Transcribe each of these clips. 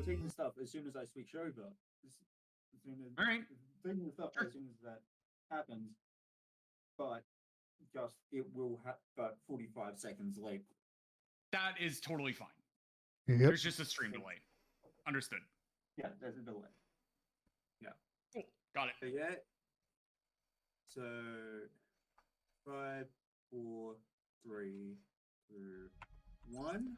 you're taking stuff as soon as I switch over. As soon as All right. taking the stuff Sure. as soon as that happens, but just it will have but 45 seconds late. That is totally fine. Yep. There's just a stream delay. Understood. Yeah, there's a delay. Cool. Got it. So yeah. So 5, 4, 3, 2, 1.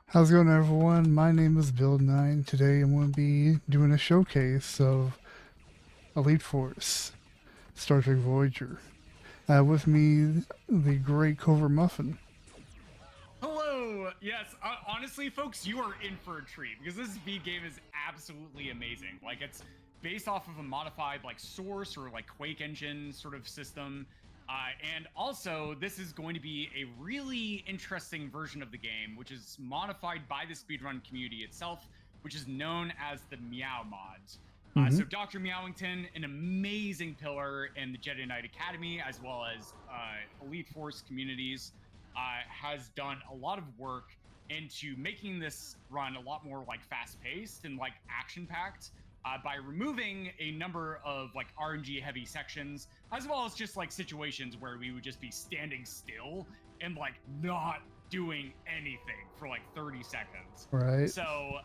How's it going, everyone? My name is Buildnye, and today I'm going to be doing a showcase of Elite Force, Star Trek Voyager. With me, the great Covert Muffin. Hello. Yes. Honestly, folks, you are in for a treat because this V game is absolutely amazing. Like, it's based off of a modified like Source or like Quake engine sort of system. And also, this is going to be a really interesting version of the game, which is modified by the speedrun community itself, which is known as the Meow mods. So Dr. Meowington, an amazing pillar in the Jedi Knight Academy, as well as Elite Force communities, has done a lot of work into making this run a lot more like fast-paced and like action-packed. By removing a number of like RNG heavy sections, as well as just like situations where we would just be standing still and like not doing anything for like 30 seconds. Right. So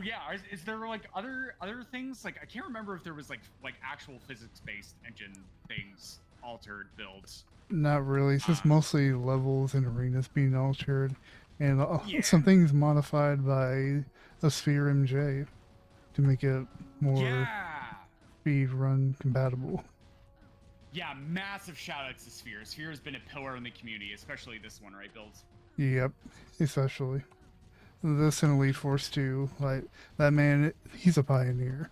yeah, is there like other things? Like I can't remember if there was like actual physics-based engine things altered builds. Not really. It's just mostly levels and arenas being altered, and some things modified by a Sphere MJ. To make it more speed run compatible. Yeah, massive shout out to Sphere. Sphere has been a pillar in the community, especially this one, right, Builds? Yep, especially. This and Elite Force 2. Like, that man, he's a pioneer.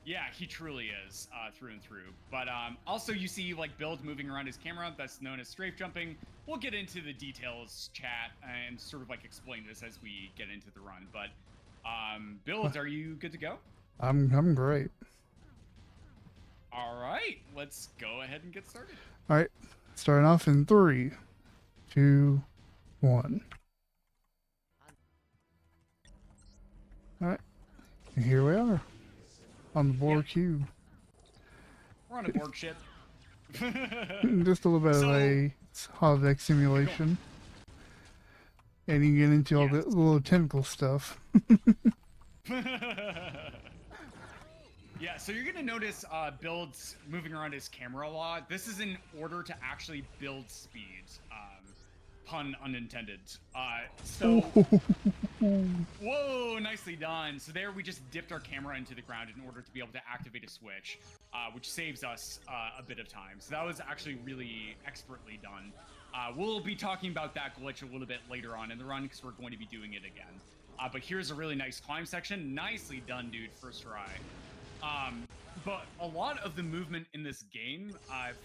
Yeah, he truly is, through and through. But also you see like Build moving around his camera, that's known as strafe jumping. We'll get into the details, chat, and sort of like explain this as we get into the run. But Builds, are you good to go? I'm great. All right, let's go ahead and get started. All right, starting off in 3, 2, 1. All right, and here we are on the Borg cube. We're on a Borg ship. Just a little bit of a holodeck simulation. And you get into all the little technical stuff. Yeah, so you're gonna notice Build's moving around his camera a lot. This is in order to actually build speed. Pun unintended. Whoa, nicely done. So there we just dipped our camera into the ground in order to be able to activate a switch, which saves us a bit of time. So that was actually really expertly done. We'll be talking about that glitch a little bit later on in the run because we're going to be doing it again. But here's a really nice climb section. Nicely done, dude, first try. But a lot of the movement in this game,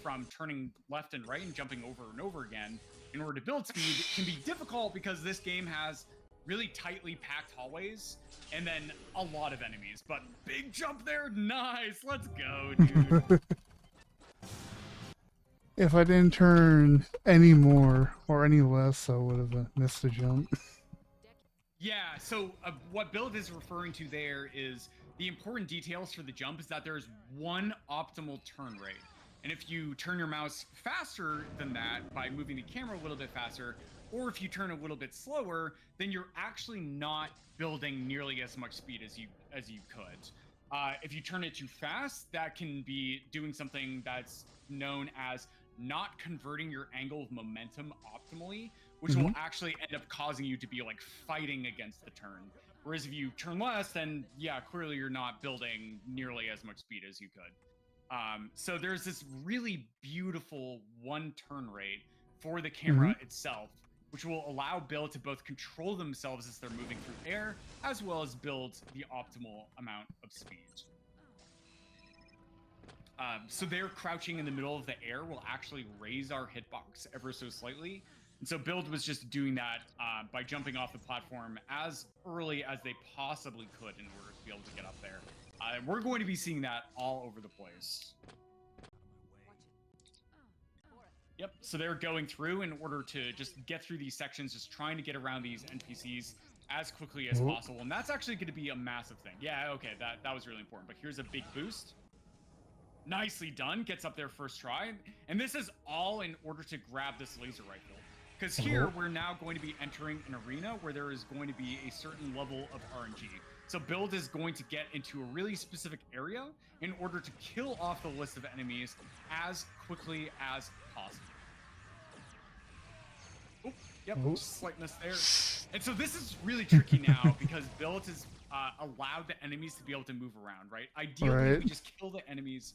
from turning left and right and jumping over and over again in order to build speed, can be difficult because this game has really tightly packed hallways and then a lot of enemies. But big jump there, nice, let's go, dude. If I didn't turn any more or any less, I would have missed the jump. Yeah, so what Build is referring to there is the important details for the jump is that there's one optimal turn rate. And if you turn your mouse faster than that by moving the camera a little bit faster, or if you turn a little bit slower, then you're actually not building nearly as much speed as you could. If you turn it too fast, that can be doing something that's known as not converting your angle of momentum optimally, which will actually end up causing you to be like fighting against the turn. Whereas if you turn less, then yeah, clearly you're not building nearly as much speed as you could. So there's this really beautiful one turn rate for the camera itself, which will allow Build to both control themselves as they're moving through air, as well as build the optimal amount of speed. So they're crouching in the middle of the air will actually raise our hitbox ever so slightly. And so Build was just doing that by jumping off the platform as early as they possibly could in order to be able to get up there. We're going to be seeing that all over the place. Yep, so they're going through in order to just get through these sections, just trying to get around these NPCs as quickly as Oh. possible, and that's actually going to be a massive thing. Yeah, okay, that was really important. But here's a big boost. Nicely done. Gets up there first try, and this is all in order to grab this laser rifle. Because here we're now going to be entering an arena where there is going to be a certain level of RNG. So Build is going to get into a really specific area in order to kill off the list of enemies as quickly as possible. Oh, yep, just slight miss there. And so this is really tricky now because Build has allowed the enemies to be able to move around, right? Ideally, we just kill the enemies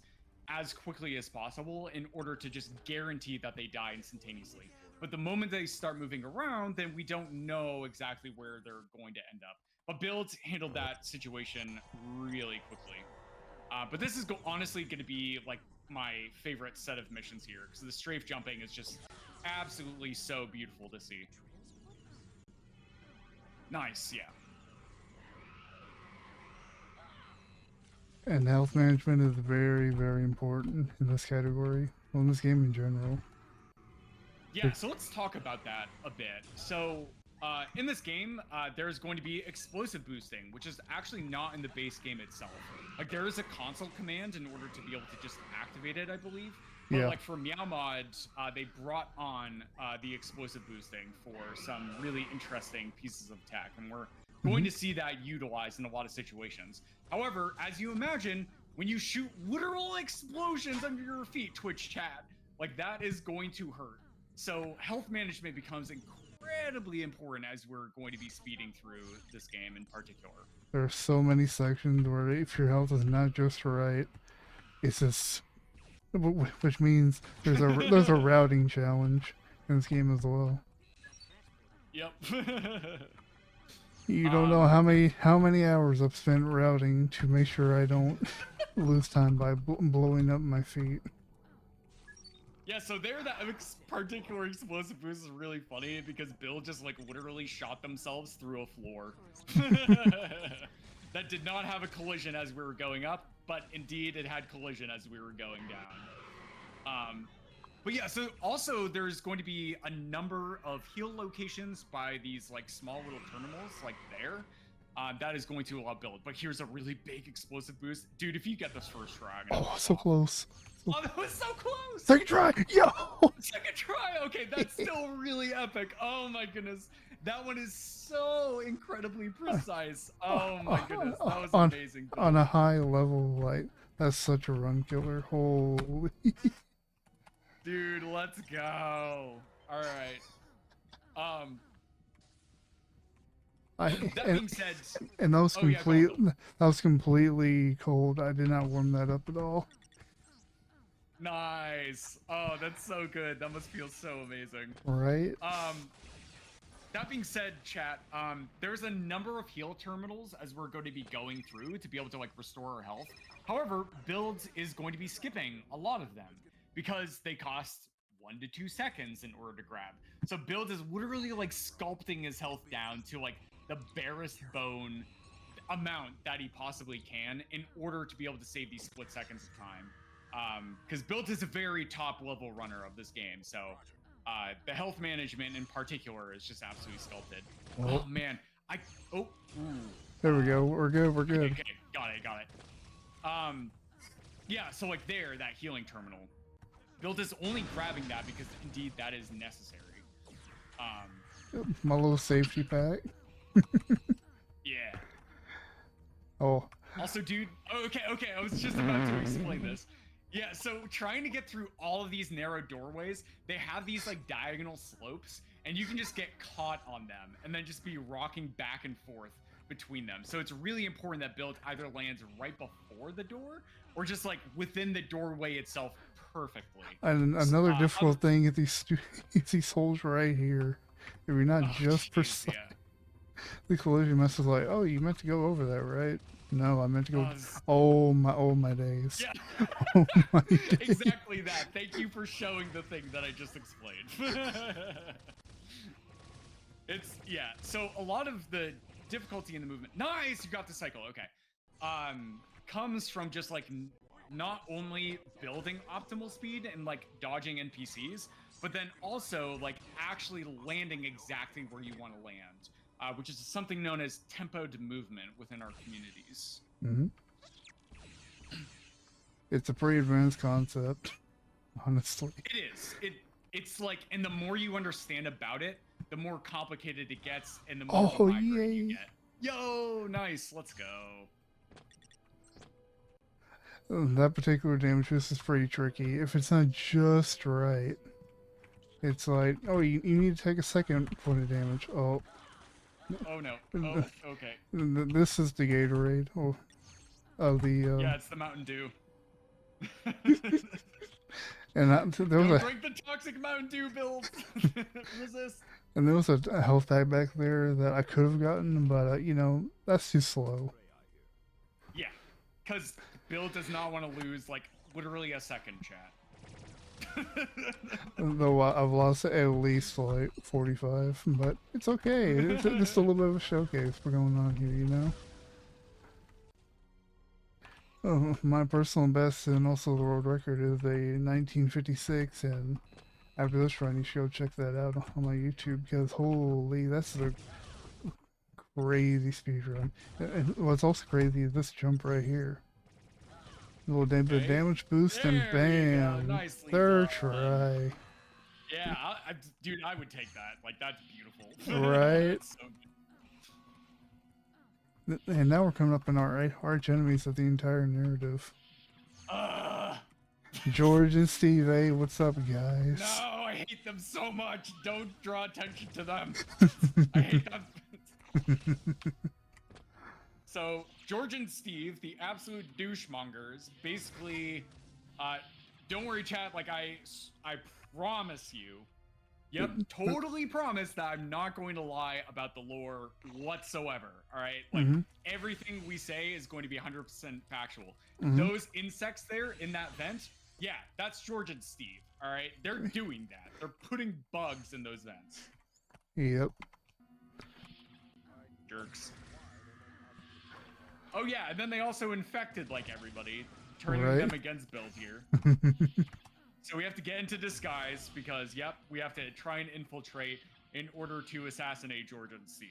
as quickly as possible in order to just guarantee that they die instantaneously. But the moment they start moving around, then we don't know exactly where they're going to end up. But Build handled that situation really quickly. But this is honestly going to be like my favorite set of missions here, because the strafe jumping is just absolutely so beautiful to see. Nice, yeah. And health management is very, very important in this category. Well, in this game in general. Yeah, so let's talk about that a bit. So, in this game, there's going to be explosive boosting, which is actually not in the base game itself. Like, there is a console command in order to be able to just activate it, I believe. But, like, for Meow Mod, they brought on the explosive boosting for some really interesting pieces of tech, and we're going to see that utilized in a lot of situations. However, as you imagine, when you shoot literal explosions under your feet, Twitch chat, like, that is going to hurt. So health management becomes incredibly important as we're going to be speeding through this game in particular. There are so many sections where if your health is not just right, it's just, which means there's a routing challenge in this game as well. Yep. You don't know how many hours I've spent routing to make sure I don't lose time by blowing up my feet. Yeah, so there, that particular explosive boost is really funny because Bill just like literally shot themselves through a floor. That did not have a collision as we were going up, but indeed it had collision as we were going down. But yeah, so also there's going to be a number of heal locations by these like small little terminals like there. That is going to allow Build. But here's a really big explosive boost. Dude, if you get this first try, So close. Oh, that was so close! Second try! Yo! Second try! Okay, that's still really epic. Oh my goodness. That one is so incredibly precise. Oh my goodness. That was amazing. On a high level, like, that's such a run killer. Holy. Dude, let's go. Alright. That being said... And that was that was completely cold. I did not warm that up at all. Nice. Oh, that's so good. That must feel so amazing. Right? That being said, chat, there's a number of heal terminals as we're going to be going through to be able to like restore our health. However, Builds is going to be skipping a lot of them because they cost 1 to 2 seconds in order to grab. So Build is literally like sculpting his health down to like the barest bone amount that he possibly can in order to be able to save these split seconds of time. Because Build is a very top level runner of this game, so the health management in particular is just absolutely sculpted. Oh man, there we go. We're good. We're good. Okay, got it. Yeah, so like there, that healing terminal. Build is only grabbing that because indeed that is necessary. My little safety pack. Yeah. Oh. Also, dude. Okay. I was just about to explain this. Yeah, so trying to get through all of these narrow doorways, they have these like diagonal slopes, and you can just get caught on them and then just be rocking back and forth between them. So it's really important that Build either lands right before the door or just like within the doorway itself perfectly. And another difficult thing is these holes right here. If you're not just precise, the collision mess is like, oh, you meant to go over that, right? No, I meant to go. Oh my days. Yeah. Oh my days. Exactly that. Thank you for showing the thing that I just explained. So a lot of the difficulty in the movement. Nice, you got the cycle. Okay. Comes from just like not only building optimal speed and like dodging NPCs, but then also like actually landing exactly where you want to land. which is something known as tempoed movement within our communities. Mm-hmm. It's a pretty advanced concept, honestly. It is. It's like, and the more you understand about it, the more complicated it gets, and the more vibrant you get. Yo, nice. Let's go. That particular damage boost is pretty tricky. If it's not just right, it's like, oh, you need to take a second point of damage. Oh. Oh no. Oh, okay. This is the Gatorade. Oh, yeah, it's the Mountain Dew. And there was Don't drink the toxic Mountain Dew, Bill. Resist. And there was a health pack back there that I could have gotten, but you know, that's too slow. Yeah, because Bill does not want to lose like literally a second, chat. Though I've lost at least like 45, but it's okay. It's just a little bit of a showcase for going on here, you know. Oh, my personal best and also the world record is a 1956, and after this run, you should go check that out on my YouTube, because holy, that's a crazy speed run. And what's also crazy is this jump right here. Little the damage boost, and bam, third try. Yeah, dude, I would take that. Like, that's beautiful. Right? That's so good. And now we're coming up in our arch enemies of the entire narrative. George and Steve, hey, what's up, guys? No, I hate them so much. Don't draw attention to them. I hate them. So, George and Steve, the absolute douchemongers, basically, don't worry, chat, like, I promise you, yep, totally promise that I'm not going to lie about the lore whatsoever, alright? Like, everything we say is going to be 100% factual. Those insects there in that vent, yeah, that's George and Steve, alright? They're doing that. They're putting bugs in those vents. Yep. Jerks. Oh yeah, and then they also infected, like, everybody, turning them against Build here. So we have to get into disguise because, yep, we have to try and infiltrate in order to assassinate George and Steve.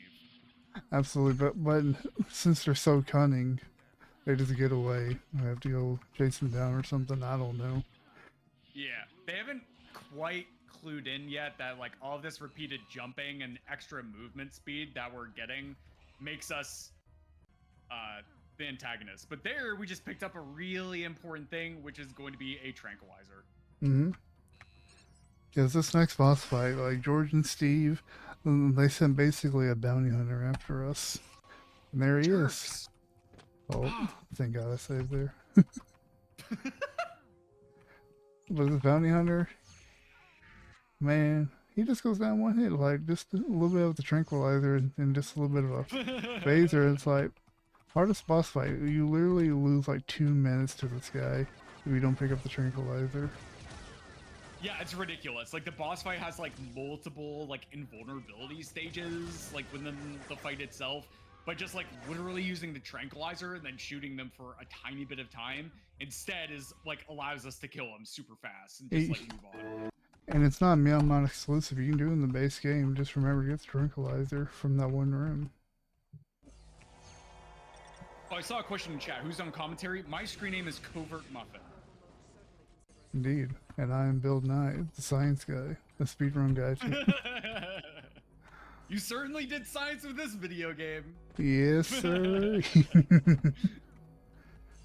Absolutely, but since they're so cunning, they just get away. I have to go chase them down or something, I don't know. Yeah, they haven't quite clued in yet that, like, all of this repeated jumping and extra movement speed that we're getting makes us the antagonist. But there, we just picked up a really important thing, which is going to be a tranquilizer. Because this next boss fight, like George and Steve, they sent basically a bounty hunter after us. And there he is. Oh, thank God I saved there. But the bounty hunter, man, he just goes down one hit, like just a little bit of the tranquilizer and just a little bit of a phaser. It's like, hardest boss fight, you literally lose like 2 minutes to this guy if you don't pick up the tranquilizer. Yeah, it's ridiculous. Like, the boss fight has, like, multiple, like, invulnerability stages, like, within the fight itself. But just, like, literally using the tranquilizer and then shooting them for a tiny bit of time instead is, like, allows us to kill them super fast and just, like, move on. And it's not Myanmar exclusive. You can do it in the base game. Just remember to get the tranquilizer from that one room. Oh, I saw a question in chat. Who's on commentary? My screen name is Covert Muffin. Indeed. And I am Buildnye, the science guy, the speedrun guy too. You certainly did science with this video game. Yes, sir.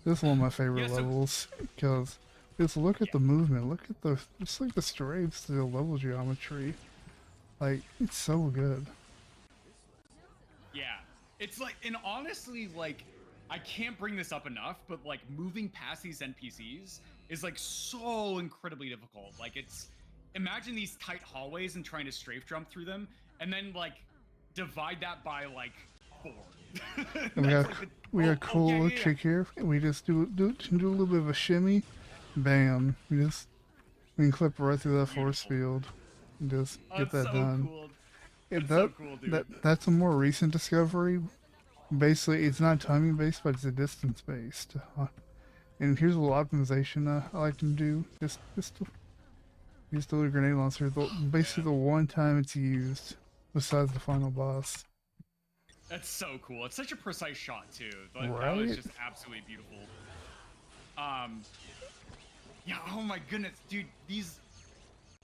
This is one of my favorite levels, because just look at the movement, look at the, just like the stripes, the level geometry. Like, it's so good. Yeah. It's like, and honestly, like, I can't bring this up enough, but like moving past these NPCs is like so incredibly difficult. Like, it's, imagine these tight hallways and trying to strafe jump through them, and then like divide that by like 4. We got a cool little trick here. We just do a little bit of a shimmy, bam. We can clip right through that force field and just get that done. Cool. That's a more recent discovery. Basically, it's not timing based, but it's a distance based. And here's a little optimization I like to do. Just the little grenade launcher. Basically, the one time it's used, besides the final boss. That's so cool. It's such a precise shot too. That was Right? just absolutely beautiful. Yeah. Oh my goodness, dude. These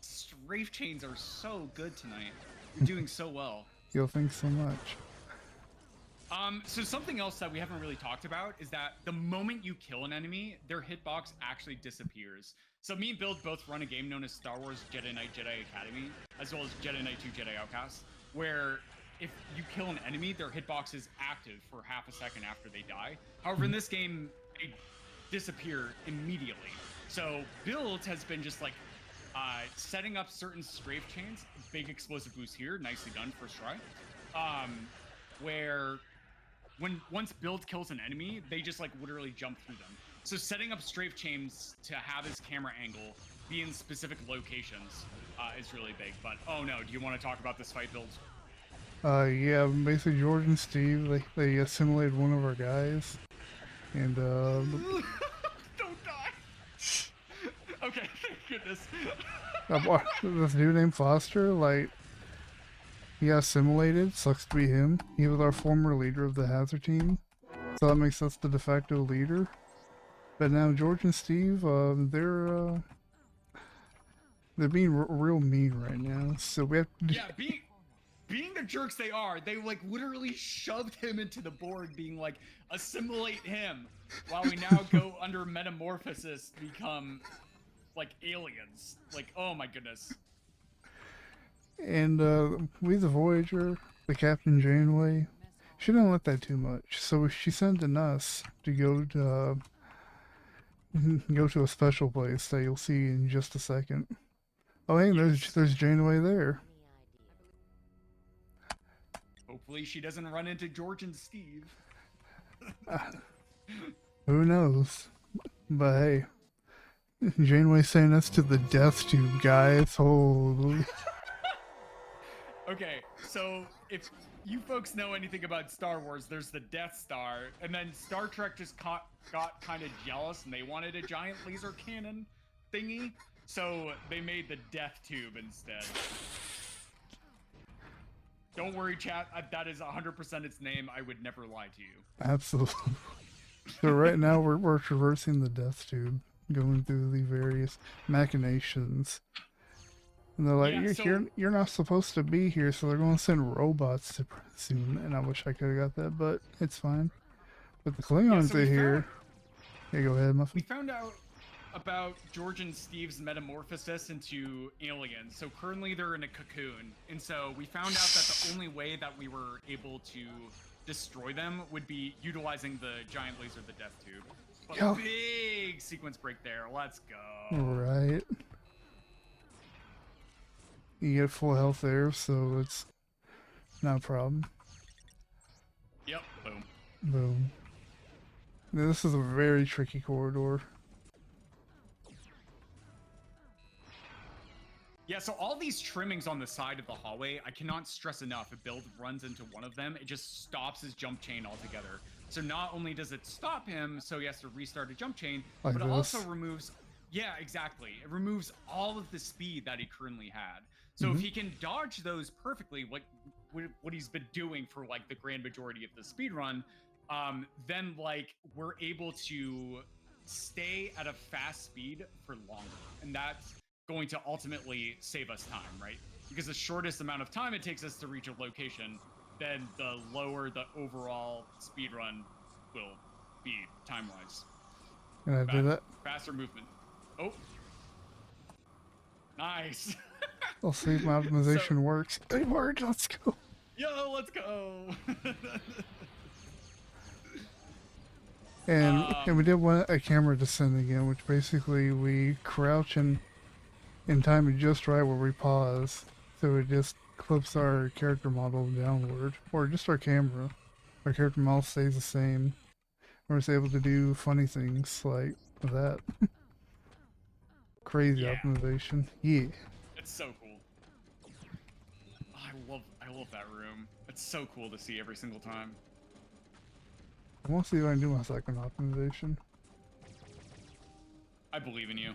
strafe chains are so good tonight. You're doing so well. Yo, thanks so much. So something else that we haven't really talked about is that the moment you kill an enemy, their hitbox actually disappears. So me and Build both run a game known as Star Wars Jedi Knight Jedi Academy, as well as Jedi Knight 2 Jedi Outcast, where if you kill an enemy, their hitbox is active for half a second after they die. However, in this game, they disappear immediately. So Build has been just like setting up certain strafe chains, big explosive boost here, nicely done, first try, where once Build kills an enemy, they just like literally jump through them. So setting up strafe chains to have his camera angle be in specific locations is really big. But oh no, do you want to talk about this fight, Build? Yeah, basically George and Steve, they assimilated one of our guys, and Don't die. Okay, thank goodness. this dude named Foster, like, he got assimilated. Sucks to be him. He was our former leader of the Hazard team, so that makes us the de facto leader. But now George and Steve, they're being real mean right now. So we have to. Yeah, being the jerks they are, they like literally shoved him into the board, being like, assimilate him, while we now go under metamorphosis to become like aliens. Like, oh my goodness. And we, the Voyager, the Captain Janeway, she didn't like that too much. So she sent in us to go to a special place that you'll see in just a second. Oh, hey, there's Janeway there. Hopefully she doesn't run into George and Steve. Who knows? But hey, Janeway sent us to the death tube, guys. Holy. Okay, so if you folks know anything about Star Wars, there's the Death Star, and then Star Trek just got kind of jealous and they wanted a giant laser cannon thingy, so they made the Death Tube instead. Don't worry, chat, that is 100% its name. I would never lie to you. Absolutely. So right now we're traversing the death tube, going through the various machinations. And they're like, Yeah, you're not supposed to be here, so they're going to send robots to soon. And I wish I could have got that, but it's fine. But the Klingons are here. Yeah, go ahead, Muffin. We found out about George and Steve's metamorphosis into aliens. So currently they're in a cocoon. And so we found out that the only way that we were able to destroy them would be utilizing the giant laser, the Death Tube. But big sequence break there. Let's go. Right. You get full health there, so it's not a problem. Yep. Boom. Boom. Now, this is a very tricky corridor. Yeah, so all these trimmings on the side of the hallway, I cannot stress enough. If Build runs into one of them, it just stops his jump chain altogether. So not only does it stop him, so he has to restart a jump chain, like but it this. also removes... Yeah, exactly. It removes all of the speed that he currently had. So if he can dodge those perfectly, what he's been doing for like the grand majority of the speed run, then like we're able to stay at a fast speed for longer, and that's going to ultimately save us time, right? Because the shortest amount of time it takes us to reach a location, then the lower the overall speed run will be time-wise. Can I do that? Faster movement. Oh, nice. I'll see if my optimization works. It worked. Let's go. Yo, let's go. And we did want a camera descent again, which basically we crouch and time it just right where we pause, so it just clips our character model downward, or just our camera. Our character model stays the same. We're just able to do funny things like that. Crazy optimization. Yeah. It's so cool. Oh, I love that room. It's so cool to see every single time. I want to see if I can do my second optimization. I believe in you.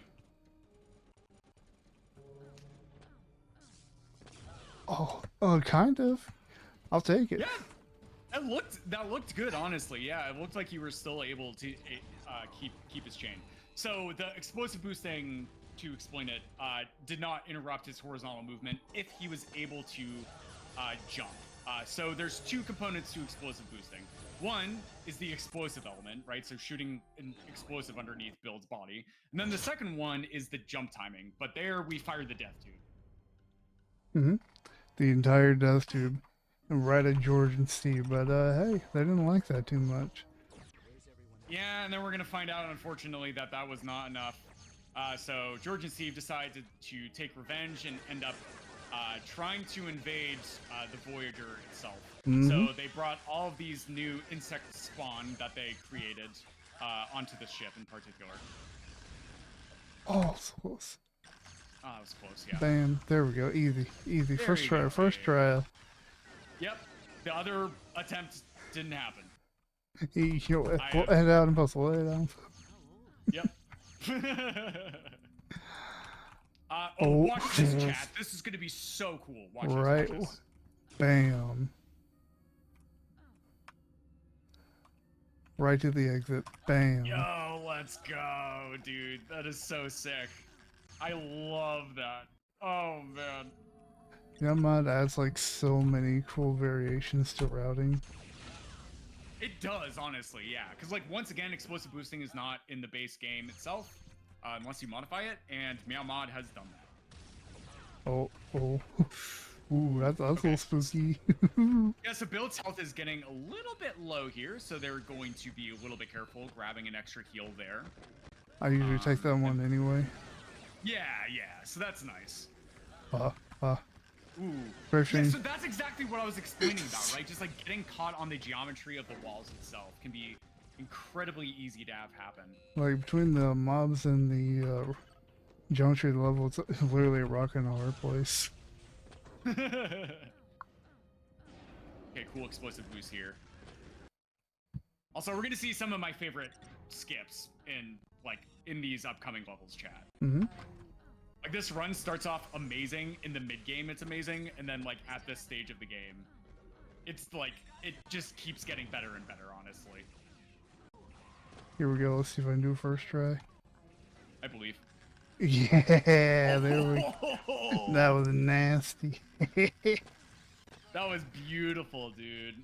Oh, kind of. I'll take it. Yeah. That looked good, honestly. Yeah, it looked like you were still able to keep his chain. So the explosive boosting, to explain it, did not interrupt his horizontal movement if he was able to jump. So there's two components to explosive boosting. One is the explosive element, right? So shooting an explosive underneath Build's body. And then the second one is the jump timing. But there we fired the death tube. Mm-hmm. The entire death tube. Right at George and Steve. But hey, they didn't like that too much. Yeah, and then we're going to find out, unfortunately, that that was not enough. So George and Steve decided to take revenge and end up trying to invade the Voyager itself. Mm-hmm. So they brought all of these new insect spawn that they created onto the ship in particular. Oh, so close. Oh, that was close, yeah. Bam. There we go. Easy. Easy. There First you try. go. First try. Yep. The other attempt didn't happen. You know, head out and puzzle. Head out. Yep. Watch this, chat. This is going to be so cool. Watch right. This, watch this. Bam. Right to the exit. Bam. Yo, let's go, dude. That is so sick. I love that. Oh, man. That mod adds like so many cool variations to routing. It does, honestly, yeah. Because, like, once again, explosive boosting is not in the base game itself, unless you modify it, and Meow Mod has done that. Oh. Ooh, that's a little spooky. Yeah, so Build's health is getting a little bit low here, so they're going to be a little bit careful grabbing an extra heal there. I usually take that one anyway. Yeah, so that's nice. Ooh. Yeah, so that's exactly what I was explaining about, right? Just like getting caught on the geometry of the walls itself can be incredibly easy to have happen. Like between the mobs and the geometry of the level, it's literally a rock and a hard place. Okay, cool explosive boost here. Also, we're gonna see some of my favorite skips in these upcoming levels, chat. Mm-hmm. Like, this run starts off amazing. In the mid-game, it's amazing. And then, like, at this stage of the game, it's, like, it just keeps getting better and better, honestly. Here we go. Let's see if I can do a first try. I believe. Yeah, there we go. That was nasty. That was beautiful, dude.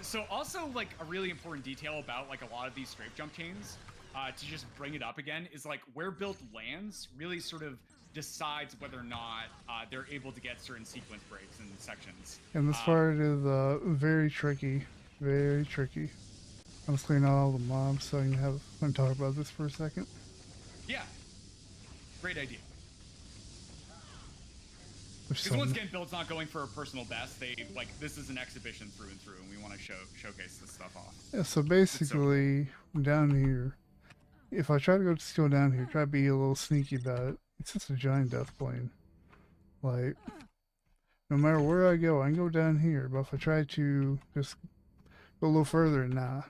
So also, like, a really important detail about, like, a lot of these strafe jump chains, to just bring it up again, is like where Build lands really sort of decides whether or not they're able to get certain sequence breaks in sections. And this part is very tricky. Very tricky. I'm just cleaning out all the mobs so I can talk about this for a second. Yeah. Great idea. There's Because once again, Build's not going for a personal best. This is an exhibition through and through, and we want to showcase this stuff off. Yeah, so basically, down here, if I try to go down here, try to be a little sneaky about it, it's just a giant death plane. Like, no matter where I can go down here, but if I try to just go a little further, nah.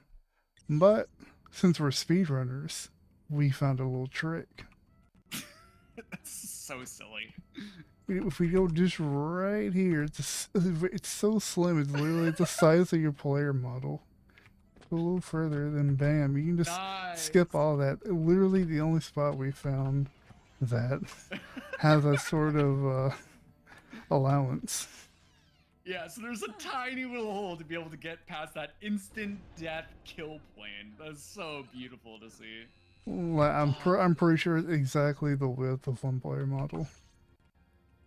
But, since we're speedrunners, we found a little trick. That's so silly. If we go just right here, it's so slim, it's literally the size of your player model. Go a little further, then bam, you can just skip all that. Literally the only spot we found that has a sort of allowance. Yeah, so there's a tiny little hole to be able to get past that instant death kill plane. That's so beautiful to see. I'm pretty sure it's exactly the width of one player model.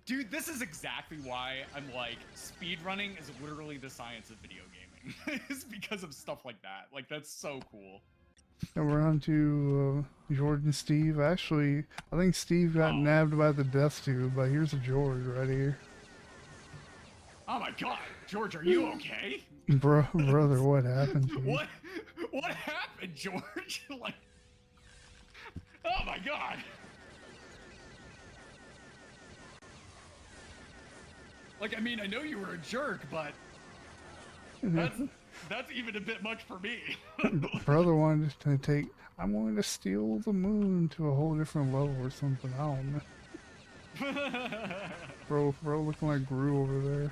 Dude, this is exactly why I'm like, speedrunning is literally the science of video gaming. It's because of stuff like that. Like, that's so cool. And we're on to George and Steve. Actually, I think Steve got nabbed by the death tube, but here's a George right here. Oh my god, George, are you okay? Brother, what happened to you? What happened, George? Like, oh my god. Like, I mean, I know you were a jerk, but that's even a bit much for me. Brother wanted to take, I'm going to steal the moon to a whole different level or something. I don't know. Bro looking like Gru over there.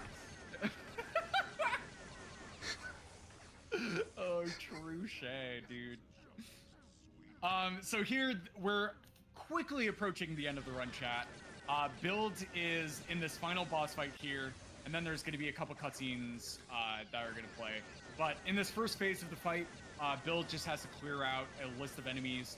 Touche, dude. So here we're quickly approaching the end of the run, chat. Build is in this final boss fight here, and then there's going to be a couple cutscenes that are going to play. But in this first phase of the fight, Build just has to clear out a list of enemies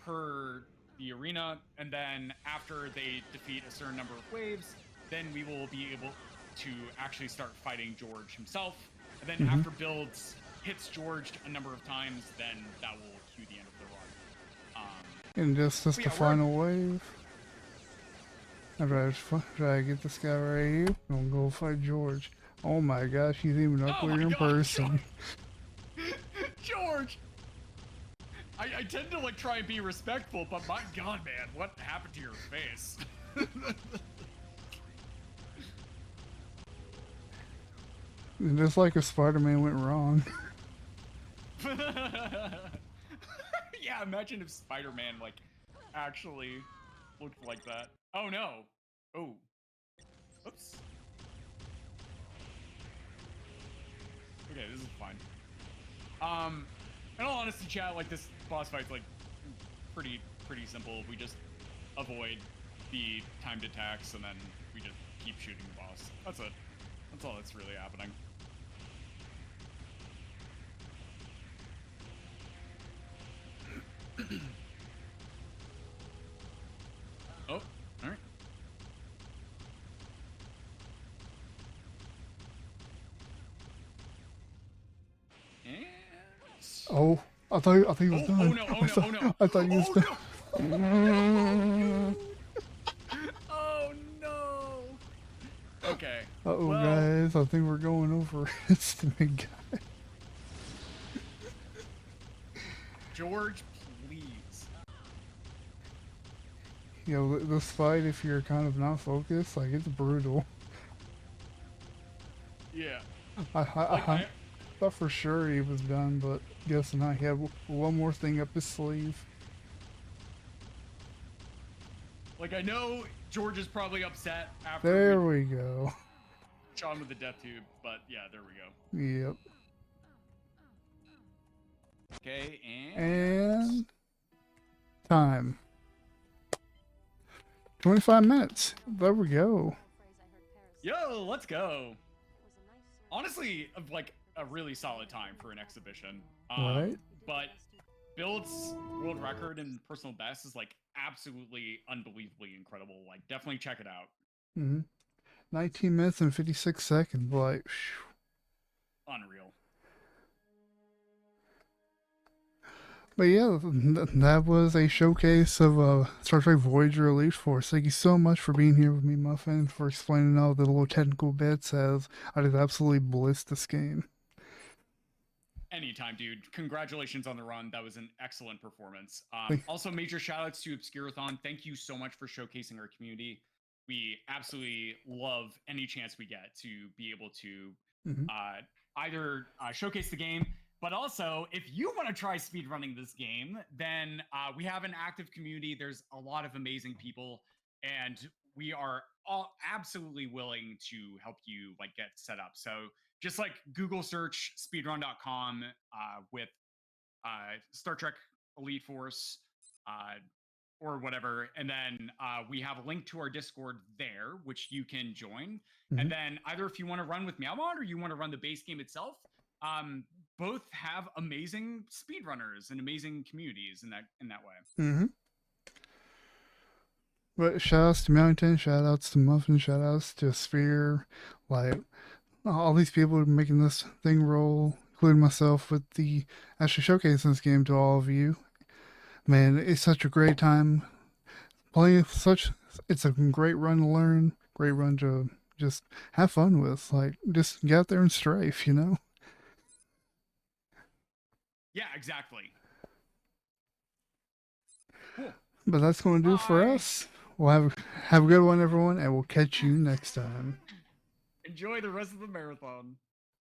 per the arena, and then after they defeat a certain number of waves, then we will be able to actually start fighting George himself. And then after Build hits George a number of times, then that will cue the end of the run. And just yeah, the final wave. I'd try to get this guy right here. I'm gonna go fight George. Oh my gosh, he's even up Oh there my in God, person. George! I tend to like try and be respectful, but my God, man, what happened to your face? Just like if Spider-Man went wrong. Yeah, imagine if Spider-Man like actually looked like that. Oh no. Oh. Oops. Okay, this is fine. In all honesty, chat, like this boss fight's like pretty simple. We just avoid the timed attacks and then we just keep shooting the boss. That's it. That's all that's really happening. Oh, alright. And... Oh, I thought he was done. Oh no, oh no, oh no. I thought he was done. No. Oh no. Okay. Uh-oh, well, guys, I think we're going over. It's the big guy. George, please. You know, this fight, if you're kind of not focused, like, it's brutal. Yeah. I thought for sure he was done, but guess not. He had one more thing up his sleeve. Like, I know George is probably upset after There we go. shot him with the death tube, but yeah, there we go. Yep. Okay, And time. 25 minutes. There we go. Yo, let's go. Honestly, like a really solid time for an exhibition. Right. But Build's world record and personal best is like absolutely unbelievably incredible. Like, definitely check it out. 19 minutes and 56 seconds. Like, phew. Unreal. But yeah, that was a showcase of Star Trek Voyager Elite Force. Thank you so much for being here with me, Muffin, for explaining all the little technical bits, as I just absolutely blissed this game. Anytime, dude. Congratulations on the run. That was an excellent performance. Also, major shoutouts to Obscurathon. Thank you so much for showcasing our community. We absolutely love any chance we get to be able to either showcase the game, but also, if you want to try speedrunning this game, then we have an active community. There's a lot of amazing people, and we are all absolutely willing to help you like get set up. So just like Google search speedrun.com with Star Trek Elite Force or whatever, and then we have a link to our Discord there, which you can join. And then either if you want to run with Meowmon or you want to run the base game itself, both have amazing speedrunners and amazing communities in that way. But shoutouts to Mountain, shoutouts to Muffin, shoutouts to Sphere, like all these people making this thing roll, including myself, with the actually showcasing this game to all of you. Man, it's such a great time playing. It's a great run to learn, great run to just have fun with. Like, just get out there and strafe, you know. Yeah, exactly. Cool. But that's going to do it for us. We'll have a good one, everyone, and we'll catch you next time. Enjoy the rest of the marathon.